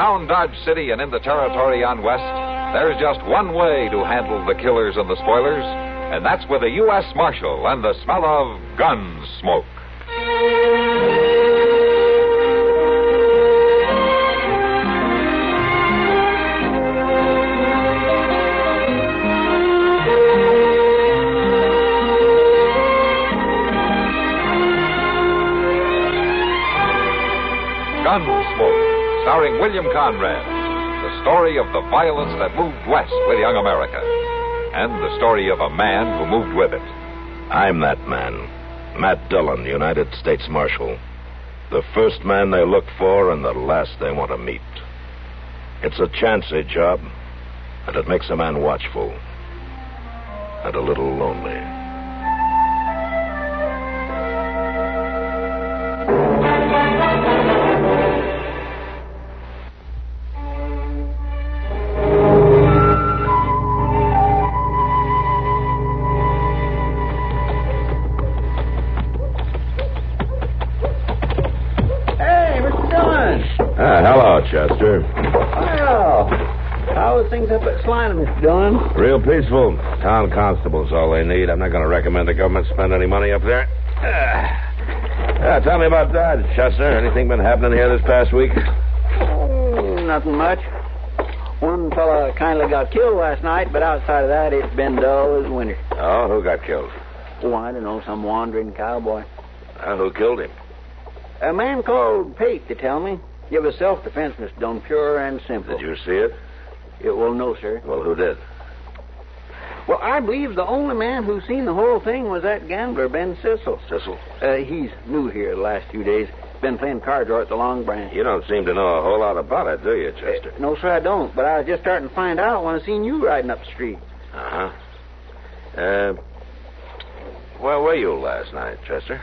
around Dodge City and in the territory on West, there's just one way to handle the killers and the spoilers, and that's with a U.S. Marshal and the smell of gun smoke. Gunsmoke, starring William Conrad. The story of the violence that moved west with young America. And the story of a man who moved with it. I'm that man. Matt Dillon, United States Marshal. The first man they look for and the last they want to meet. It's a chancy job, and it makes a man watchful. And a little lonely. Hello, Chester. Well, how are things up at Salina, Mr. Dillon? Real peaceful. Town constable's all they need. I'm not going to recommend the government spend any money up there. Tell me about Dodge, Chester. Anything been happening here this past week? Nothing much. One fella kindly got killed last night, but outside of that, it's been dull as winter. Oh, who got killed? Oh, I don't know, some wandering cowboy. Who killed him? A man called Pate, they tell me. It was self-defense, Mr. Dillon, pure and simple. Did you see it? Well, no, sir. Well, who did? Well, I believe the only man who seen the whole thing was that gambler, Ben Sissel. Sissel? He's new here the last few days. Been playing cards at the Long Branch. You don't seem to know a whole lot about it, do you, Chester? No, sir, I don't. But I was just starting to find out when I seen you riding up the street. Uh-huh. Where were you last night, Chester?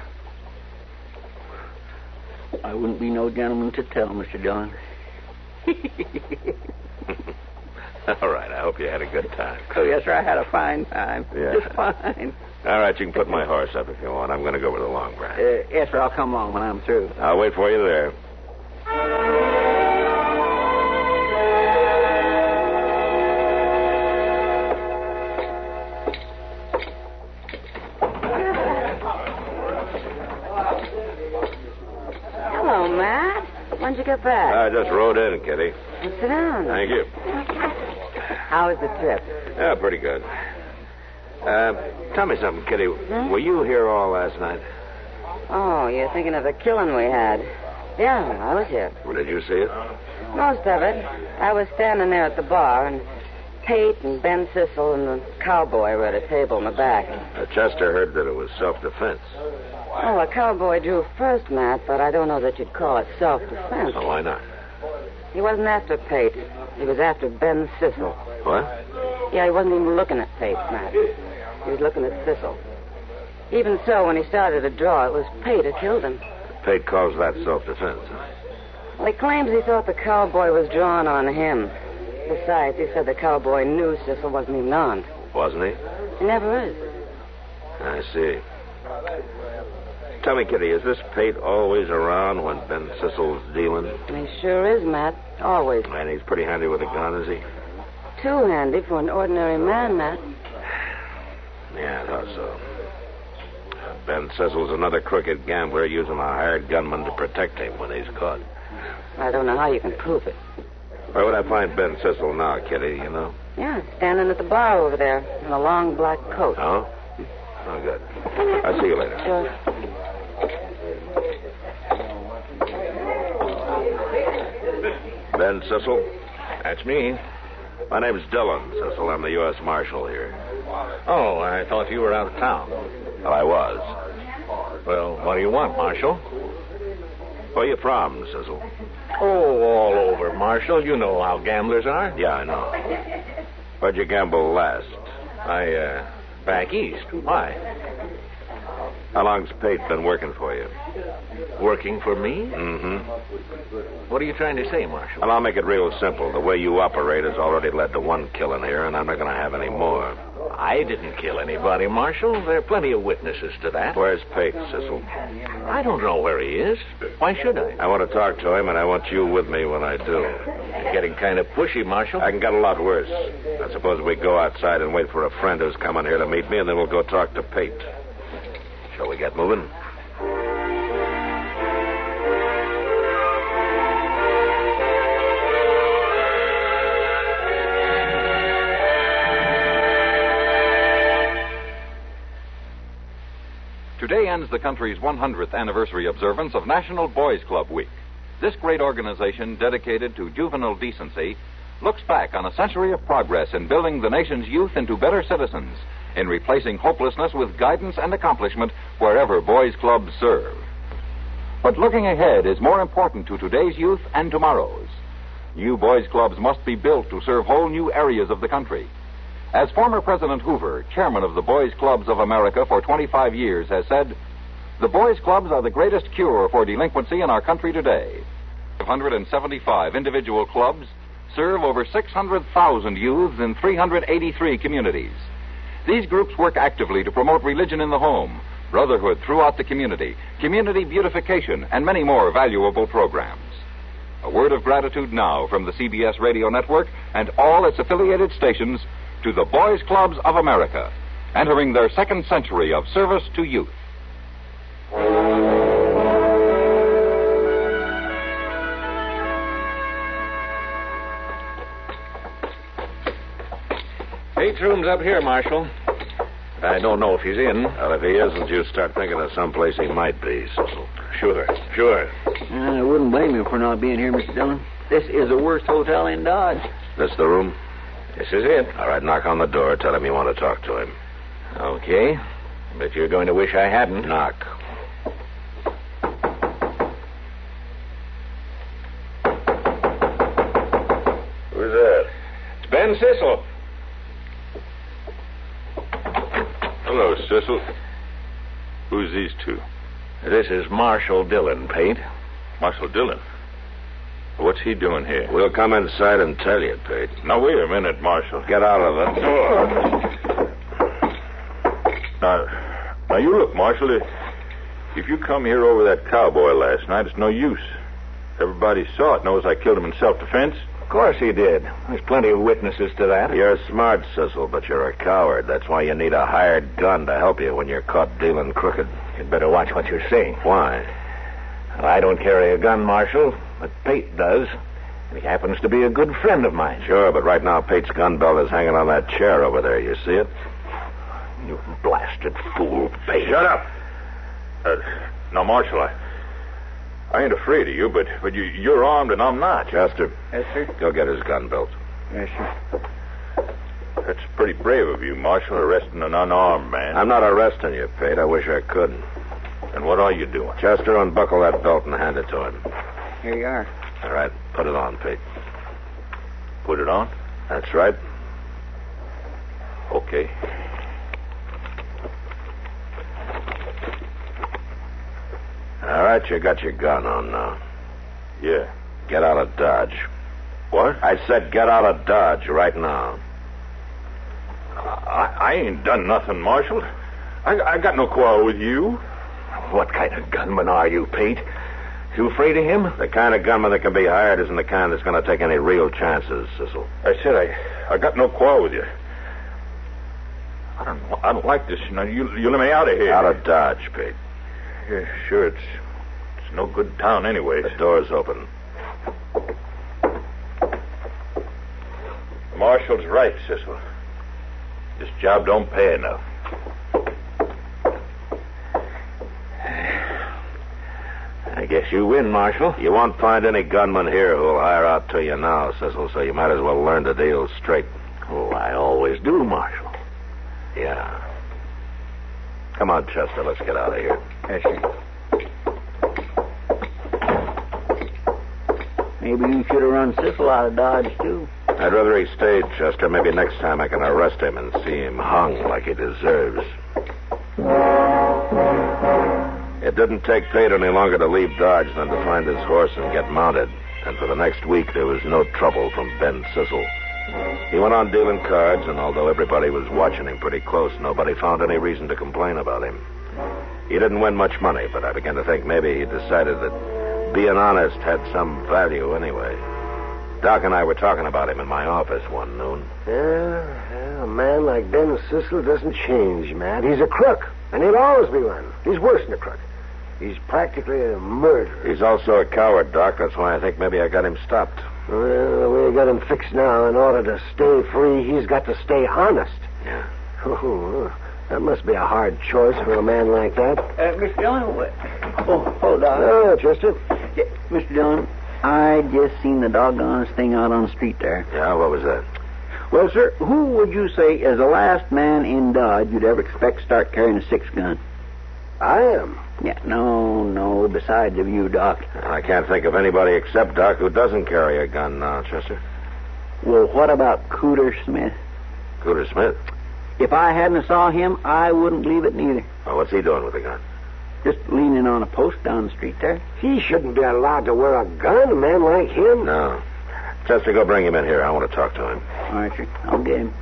I wouldn't be no gentleman to tell, Mr. Dillon. All right, I hope you had a good time. Oh, yes, sir, I had a fine time. Yeah. Just fine. All right, you can put my horse up if you want. I'm going to go over to the Long Branch. Yes, sir, I'll come along when I'm through. I'll wait for you there. Hello, Matt. When'd you get back? I just rode in, Kitty. Well, sit down. Thank you. How was the trip? Yeah, pretty good. Tell me something, Kitty. Were you here all last night? Oh, you're thinking of the killing we had. Yeah, I was here. Well, did you see it? Most of it. I was standing there at the bar, and Pate and Ben Sissel and the cowboy were at a table in the back. Chester heard that it was self-defense. Oh, a cowboy drew first, Matt, but I don't know that you'd call it self-defense. Oh, why not? He wasn't after Pate. He was after Ben Sissel. What? Yeah, he wasn't even looking at Pate, Matt. He was looking at Sissel. Even so, when he started to draw, it was Pate who killed him. Pate calls that self-defense. Well, he claims he thought the cowboy was drawn on him. Besides, he said the cowboy knew Sissel wasn't even armed. Wasn't he? He never is. I see. Tell me, Kitty, is this Pate always around when Ben Sissel's dealing? He sure is, Matt. Always. And he's pretty handy with a gun, is he? Too handy for an ordinary man, Matt. Yeah, I thought so. Ben Sissel's another crooked gambler using a hired gunman to protect him when he's caught. I don't know how you can prove it. Where would I find Ben Sissel now, Kitty, you know? Yeah, standing at the bar over there in a long black coat. Oh? Oh, good. I'll see you later. Sure. Ben Sissel? That's me. My name's Dillon, Sissel. I'm the U.S. Marshal here. Oh, I thought you were out of town. Well, I was. Well, what do you want, Marshal? Where you from, Sissel? Oh, all over, Marshal. You know how gamblers are. Yeah, I know. Where'd you gamble last? Back east. Why? How long's Pate been working for you? Working for me? Mm-hmm. What are you trying to say, Marshal? Well, I'll make it real simple. The way you operate has already led to one killing here, and I'm not going to have any more. I I didn't kill anybody, Marshal. There are plenty of witnesses to that. Where's Pate, Sissel? I don't know where he is. Why should I? I want to talk to him, and I want you with me when I do. You're getting kind of pushy, Marshal. I can get a lot worse. I suppose we go outside and wait for a friend who's coming here to meet me, and then we'll go talk to Pate. Shall we get moving? Today ends the country's 100th anniversary observance of National Boys Club Week. This great organization, dedicated to juvenile decency, looks back on a century of progress in building the nation's youth into better citizens, in replacing hopelessness with guidance and accomplishment wherever boys' clubs serve. But looking ahead is more important to today's youth and tomorrow's. New boys' clubs must be built to serve whole new areas of the country. As former President Hoover, chairman of the Boys Clubs of America for 25 years, has said, the boys' clubs are the greatest cure for delinquency in our country today. 575 individual clubs serve over 600,000 youths in 383 communities. These groups work actively to promote religion in the home, brotherhood throughout the community, community beautification, and many more valuable programs. A word of gratitude now from the CBS Radio Network and all its affiliated stations to the Boys Clubs of America, entering their second century of service to youth. Pate's room's up here, Marshal. I don't know if he's in. Well, if he isn't, you start thinking of someplace he might be, Sissel. Sure. I wouldn't blame you for not being here, Mr. Dillon. This is the worst hotel in Dodge. This the room? This is it. All right, knock on the door. Tell him you want to talk to him. Okay. But you're going to wish I hadn't. Knock. Who's that? It's Ben Sissel. Hello, Sissel. Who's these two? This is Marshal Dillon, Pate. Marshal Dillon. What's he doing here? We'll come inside and tell you, Pate. Now, wait a minute, Marshal. Get out of the door. Now, you look, Marshal. If you come here over that cowboy last night, it's no use. Everybody saw it, knows I killed him in self-defense. Of course he did. There's plenty of witnesses to that. You're smart, Sissel, but you're a coward. That's why you need a hired gun to help you when you're caught dealing crooked. You'd better watch what you're saying. Why? Well, I don't carry a gun, Marshal, but Pate does. And he happens to be a good friend of mine. Sure, but right now Pate's gun belt is hanging on that chair over there. You see it? You blasted fool, Pate. Shut up. Now, Marshal, I ain't afraid of you, but you're armed and I'm not. Chester. Yes, sir. Go get his gun belt. Yes, sir. That's pretty brave of you, Marshal, arresting an unarmed man. I'm not arresting you, Pate. I wish I could. And what are you doing? Chester, unbuckle that belt and hand it to him. Here you are. All right, put it on, Pate. Put it on? That's right. Okay. All right, you got your gun on now. Yeah. Get out of Dodge. What? I said get out of Dodge right now. I ain't done nothing, Marshal. I got no quarrel with you. What kind of gunman are you, Pate? You afraid of him? The kind of gunman that can be hired isn't the kind that's going to take any real chances, Sissel. I said I got no quarrel with you. I don't like this. You let me out of here. Out of Dodge, Pate. Yeah, sure. It's no good town anyway. The door's open. The Marshal's right, Sissel. This job don't pay enough. I guess you win, Marshal. You won't find any gunman here who'll hire out to you now, Sissel, so you might as well learn the deal straight. Oh, I always do, Marshal. Yeah. Come on, Chester, let's get out of here. Yes, sir. Maybe you should have run Sissel out of Dodge, too. I'd rather he stayed, Chester. Maybe next time I can arrest him and see him hung like he deserves. It didn't take Pate any longer to leave Dodge than to find his horse and get mounted. And for the next week, there was no trouble from Ben Sissel. He went on dealing cards, and although everybody was watching him pretty close, nobody found any reason to complain about him. He didn't win much money, but I began to think maybe he decided that being honest had some value anyway. Doc and I were talking about him in my office one noon. Yeah, a man like Ben Sissel doesn't change, Matt. He's a crook, and he'll always be one. He's worse than a crook. He's practically a murderer. He's also a coward, Doc. That's why I think maybe I got him stopped. Well, the way you got him fixed now, in order to stay free, he's got to stay honest. Yeah. Oh, that must be a hard choice for a man like that. Mr. Dillon, hold on. Oh, Chester. Yeah, Mr. Dillon, I just seen the doggonest thing out on the street there. Yeah, what was that? Well, sir, who would you say is the last man in Dodge you'd ever expect to start carrying a 6-gun? I am. Yeah, no, besides of you, Doc. I can't think of anybody except Doc who doesn't carry a gun now, Chester. Well, what about Cooter Smith? Cooter Smith? If I hadn't saw him, I wouldn't leave it neither. Oh, what's he doing with a gun? Just leaning on a post down the street there. He shouldn't be allowed to wear a gun, a man like him. No. Chester, go bring him in here. I want to talk to him. All right, sir. I'll get him.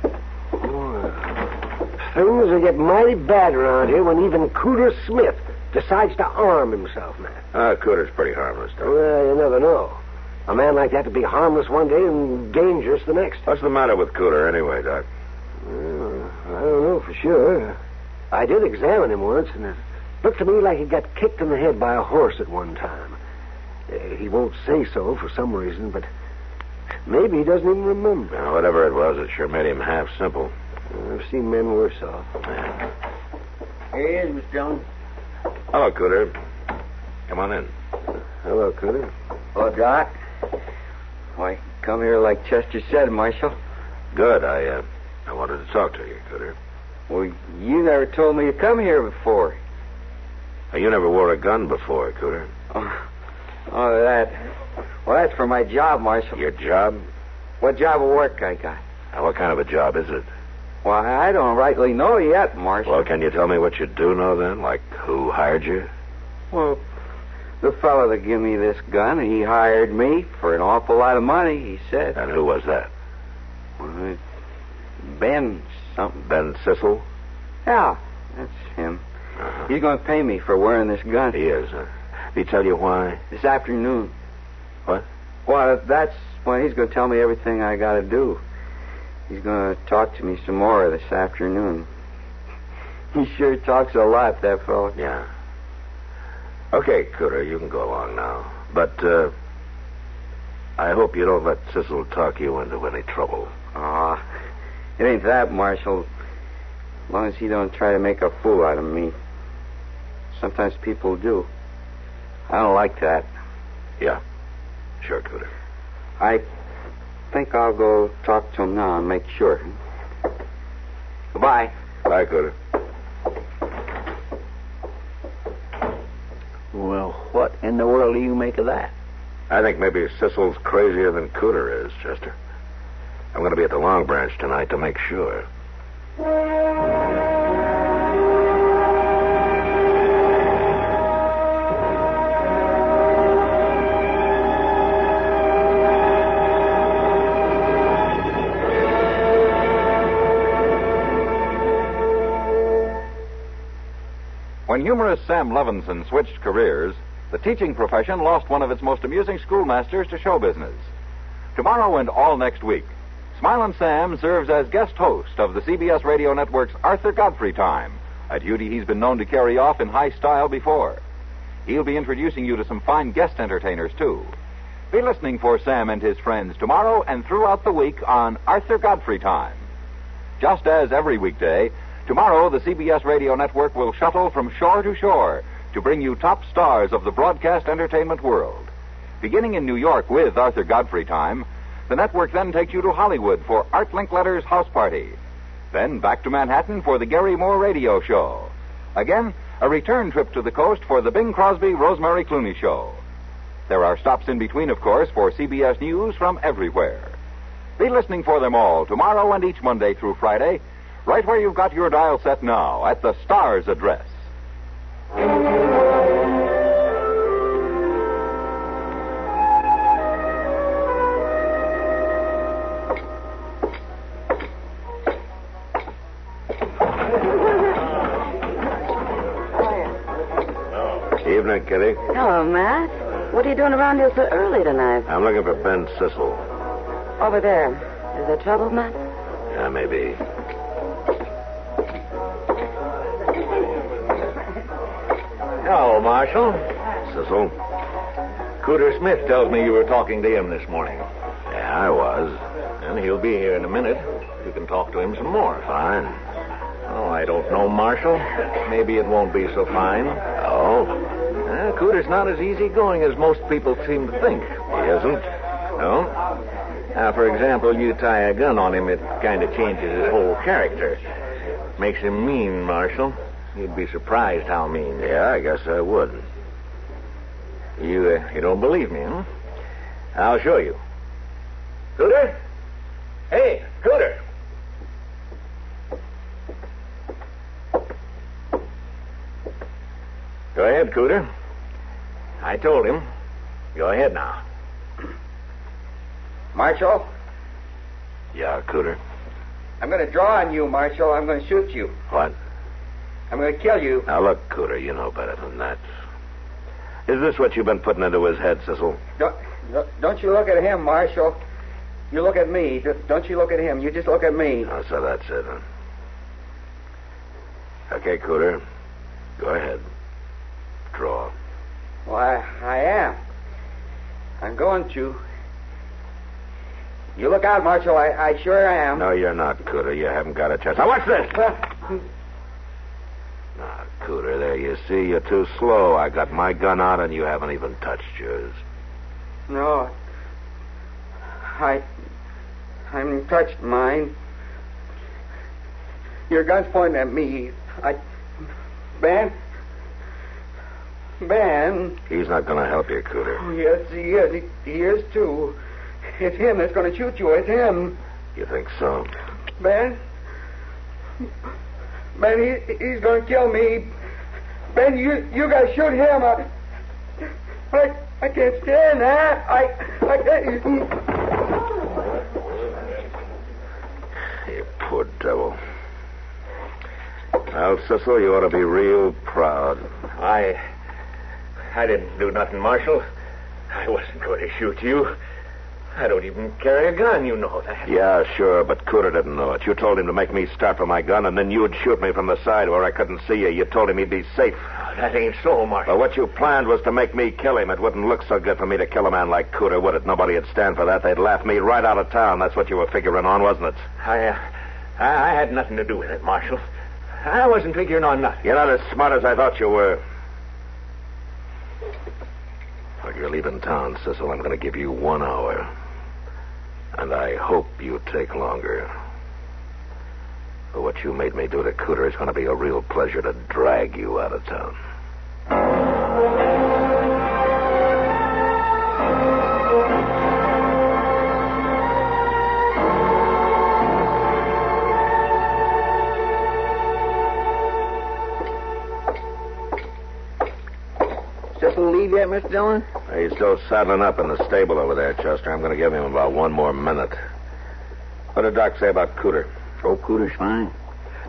Things will get mighty bad around here when even Cooter Smith decides to arm himself, man. Cooter's pretty harmless, though. Well, you never know. A man like that to be harmless one day and dangerous the next. What's the matter with Cooter anyway, Doc? I don't know for sure. I did examine him once, and it looked to me like he got kicked in the head by a horse at one time. He won't say so for some reason, but maybe he doesn't even remember. Well, whatever it was, it sure made him half simple. I've seen men worse off. Here he is, Mr. Dillon. Hello, Cooter. Come on in. Hello, Cooter. Oh, Doc. Why, come here like Chester said, Marshal. Good. I wanted to talk to you, Cooter. Well, you never told me to come here before. You never wore a gun before, Cooter. Oh, that. Well, that's for my job, Marshal. Your job? What job of work I got? What kind of a job is it? Well, I don't rightly know yet, Marshal. Well, can you tell me what you do know then? Like who hired you? Well, the fellow that gave me this gun, he hired me for an awful lot of money, he said. And who was that? Well, Ben something. Ben Sissel? Yeah, that's him. Uh-huh. He's going to pay me for wearing this gun. He is, huh? Did he tell you why? This afternoon. What? Well, that's when he's going to tell me everything I got to do. He's going to talk to me some more this afternoon. He sure talks a lot, that fellow. Yeah. Okay, Cooter, you can go along now. But, I hope you don't let Sissel talk you into any trouble. It ain't that, Marshal. As long as he don't try to make a fool out of me. Sometimes people do. I don't like that. Yeah. Sure, Cooter. I think I'll go talk to him now and make sure. Goodbye. Bye, Cooter. Well, what in the world do you make of that? I think maybe Sissel's crazier than Cooter is, Chester. I'm going to be at the Long Branch tonight to make sure. When humorist Sam Levinson switched careers, the teaching profession lost one of its most amusing schoolmasters to show business. Tomorrow and all next week, Smilin' Sam serves as guest host of the CBS Radio Network's Arthur Godfrey Time, a duty he's been known to carry off in high style before. He'll be introducing you to some fine guest entertainers, too. Be listening for Sam and his friends tomorrow and throughout the week on Arthur Godfrey Time. Just as every weekday, tomorrow the CBS Radio Network will shuttle from shore to shore to bring you top stars of the broadcast entertainment world. Beginning in New York with Arthur Godfrey Time, the network then takes you to Hollywood for Art Linkletter's House Party. Then back to Manhattan for the Gary Moore Radio Show. Again, a return trip to the coast for the Bing Crosby-Rosemary Clooney Show. There are stops in between, of course, for CBS News from everywhere. Be listening for them all tomorrow and each Monday through Friday, right where you've got your dial set now, at the Star's address. evening, Kitty. Hello, Matt. What are you doing around here so early tonight? I'm looking for Ben Sissel. Over there. Is there trouble, Matt? Yeah, maybe. Hello, Marshal. Sissel? Cooter Smith tells me you were talking to him this morning. Yeah, I was. And he'll be here in a minute. You can talk to him some more. Fine. Oh, I don't know, Marshal. Maybe it won't be so fine. Oh? Cooter's not as easygoing as most people seem to think. He isn't? No? Now, for example, you tie a gun on him, it kind of changes his whole character. Makes him mean, Marshal. You'd be surprised how mean. Yeah, I guess I would. You don't believe me, huh? I'll show you. Cooter? Hey, Cooter! Go ahead, Cooter. I told him. Go ahead now. Marshal, Yeah, Cooter. I'm going to draw on you, Marshal. I'm going to shoot you. What? I'm going to kill you. Now, look, Cooter, you know better than that. Is this what you've been putting into his head, Sissel? Don't you look at him, Marshal. You look at me. Don't you look at him. You just look at me. Oh, so that's it, huh? Okay, Cooter. Go ahead. Draw. Well, I am. I'm going to. You look out, Marshal. I sure am. No, you're not, Cooter. You haven't got a chance. Now, what's this? Now, Cooter, there you see. You're too slow. I got my gun out, and you haven't even touched yours. No. I haven't touched mine. Your gun's pointing at me. Ben? He's not going to help you, Cooter. Oh, yes, he is. He is, too. It's him that's going to shoot you. It's him. You think so? Ben, he's going to kill me. Ben, you got to shoot him. I can't stand that. I can't. You poor devil. Well, Sissel, you ought to be real proud. I didn't do nothing, Marshal. I wasn't going to shoot you. I don't even carry a gun, you know that. Yeah, sure, but Cooter didn't know it. You told him to make me start for my gun, and then you'd shoot me from the side where I couldn't see you. You told him he'd be safe. Oh, that ain't so, Marshal. But what you planned was to make me kill him. It wouldn't look so good for me to kill a man like Cooter, would it? Nobody would stand for that. They'd laugh me right out of town. That's what you were figuring on, wasn't it? I had nothing to do with it, Marshal. I wasn't figuring on nothing. You're not as smart as I thought you were. When you're leaving town, Sissel, I'm going to give you 1 hour. And I hope you take longer. For what you made me do to Cooter is going to be a real pleasure to drag you out of town. Cecil leave yet, Mr. Dillon? He's still saddling up in the stable over there, Chester. I'm going to give him about 1 more minute. What did Doc say about Cooter? Oh, Cooter's fine.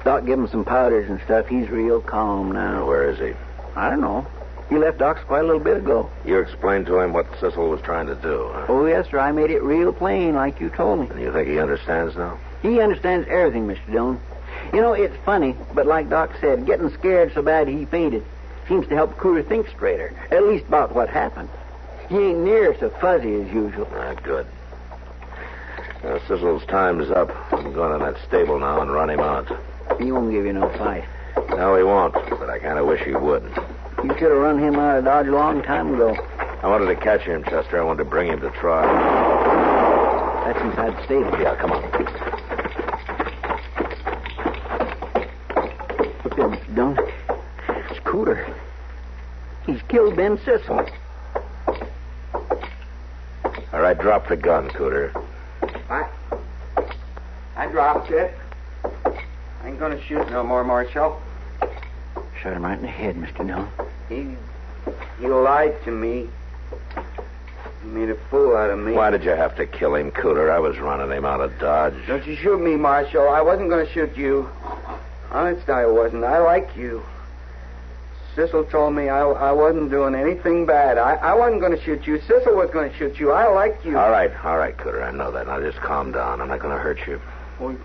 Doc gave him some powders and stuff. He's real calm now. Where is he? I don't know. He left Doc's quite a little bit ago. You explained to him what Sissel was trying to do, huh? Oh, yes, sir. I made it real plain like you told me. And you think he understands now? He understands everything, Mr. Dillon. You know, it's funny, but like Doc said, getting scared so bad he fainted seems to help Cooter think straighter, at least about what happened. He ain't near so fuzzy as usual. Good. Sissel's time's up. I'm going to that stable now and run him out. He won't give you no fight. No, he won't, but I kind of wish he would. You should have run him out of Dodge a long time ago. I wanted to catch him, Chester. I wanted to bring him to trial. That's inside the stable. Yeah, come on. Look there, Mr. Dillon. It's Cooter. He's killed Ben Sissel. All right, drop the gun, Cooter. I dropped it. I ain't going to shoot no more, Marshal. Shot him right in the head, Mr. Dillon. He lied to me. He made a fool out of me. Why did you have to kill him, Cooter? I was running him out of Dodge. Don't you shoot me, Marshal. I wasn't going to shoot you. Honest, I wasn't. I like you. Sissel told me I wasn't doing anything bad. I wasn't going to shoot you. Sissel was going to shoot you. I liked you. All right, Cooter. I know that. Now just calm down. I'm not going to hurt you. Well,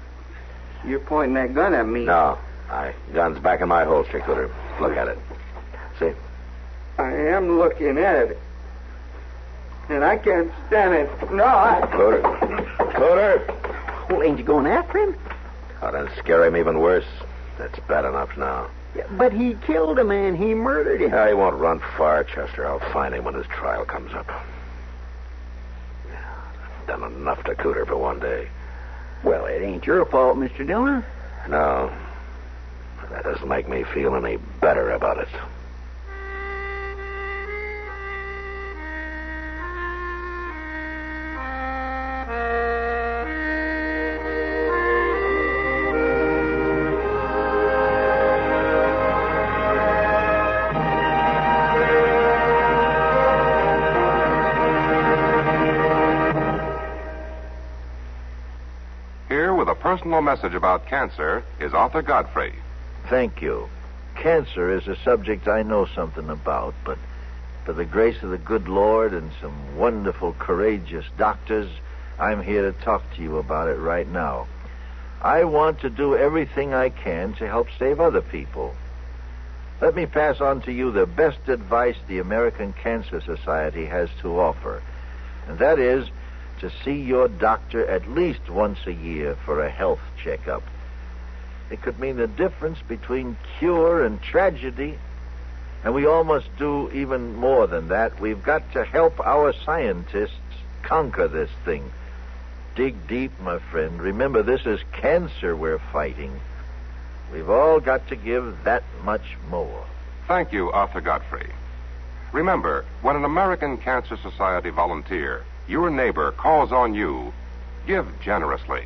you're pointing that gun at me. No. My gun's back in my holster, Cooter. Look at it. See? I am looking at it. And I can't stand it. No, Cooter! Well, ain't you going after him? Oh, don't scare him even worse. That's bad enough now. Yeah, but he killed a man. He murdered him. He won't run far, Chester. I'll find him when his trial comes up. I've done enough to Cooter for one day. Well, it ain't your fault, Mr. Dillon. No. That doesn't make me feel any better about it. Personal message about cancer is Arthur Godfrey. Thank you. Cancer is a subject I know something about, but for the grace of the good Lord and some wonderful, courageous doctors, I'm here to talk to you about it right now. I want to do everything I can to help save other people. Let me pass on to you the best advice the American Cancer Society has to offer, and that is to see your doctor at least once a year for a health checkup. It could mean the difference between cure and tragedy, and we all must do even more than that. We've got to help our scientists conquer this thing. Dig deep, my friend. Remember, this is cancer we're fighting. We've all got to give that much more. Thank you, Arthur Godfrey. Remember, when an American Cancer Society volunteer, your neighbor, calls on you, give generously.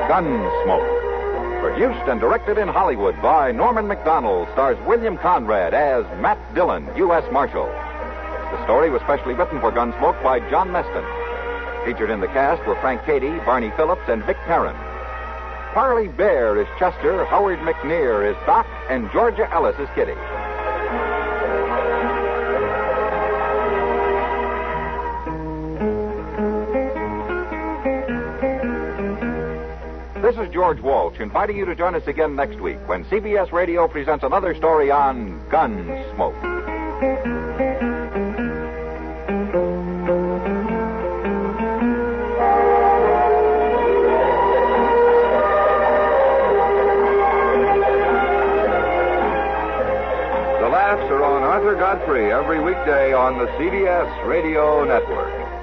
Gunsmoke. Produced and directed in Hollywood by Norman MacDonnell, stars William Conrad as Matt Dillon, U.S. Marshal. The story was specially written for Gunsmoke by John Meston. Featured in the cast were Frank Cady, Barney Phillips, and Vic Perrin. Parley Baer is Chester, Howard McNear is Doc, and Georgia Ellis is Kitty. This is George Walsh inviting you to join us again next week when CBS Radio presents another story on Gunsmoke. Arthur Godfrey every weekday on the CBS Radio Network.